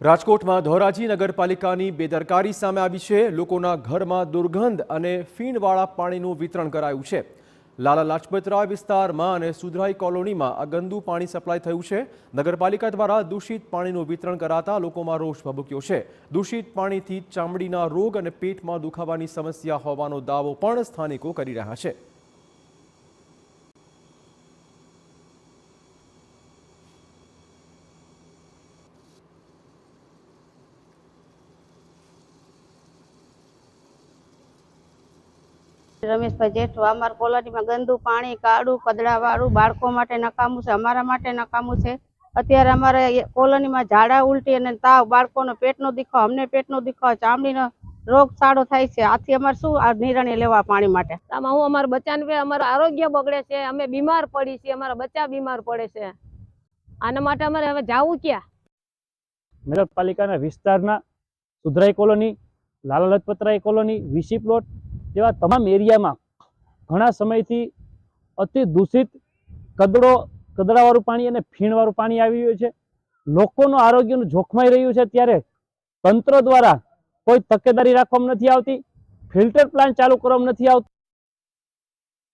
રાજકોટમાં ધોરાજી નગરપાલિકાની બેદરકારી સામે આવી છે। લોકોના ઘરમાં દુર્ગંધ અને ફીણવાળા પાણીનું વિતરણ કરાયું છે। લાલા લાજપતરાય વિસ્તારમાં અને સુધરાઈ કોલોનીમાં આ ગંદુ પાણી સપ્લાય થયું છે। નગરપાલિકા દ્વારા દૂષિત પાણીનું વિતરણ કરાતા લોકોમાં રોષ ભભૂક્યો છે। દૂષિત પાણીથી ચામડીના રોગ અને પેટમાં દુખાવાની સમસ્યા હોવાનો દાવો પણ સ્થાનિકો કરી રહ્યા છે। रमेशभाई जेठवा अमर कोलोनी में गंदू पानी काड़ू कदड़ावाळू बाळको माटे नकामू छे, अमारा माटे नकामू छे। अत्यारे अमारे कोलोनी में झाड़ा उल्टी अने ताव, बाळकोनो पेटनो दुखाव, अमने पेटनो दुखाव, चामडीनो रोगचाळो थाय छे। आथी अमारे शुं आ निर्णय लेवा पाणी माटे? आमां हुं अमारा बच्चाने अमारुं आरोग्य बगड़े छे, अमे बीमार पड़ी छीए, अमारा बच्चा बीमार पड़े छे। आना माटे अमारे हवे जावुं क्यां? नगरपालिकाना विस्तारना सुधराई colony, Lala Lajpat Rai colony, VC plot जेवा तमाम एरिया में घणा समयथी अति दूषित कदड़ावाळुं पाणी अने फीणवाळुं पाणी आवी रह्युं छे। लोकोनुं आरोग्यनुं जोखमाई रह्युं छे। त्यारे तंत्र द्वारा कोई तकेदारी राखवामां नथी आवती, फिल्टर प्लांट चालू करवामां नथी आवतो।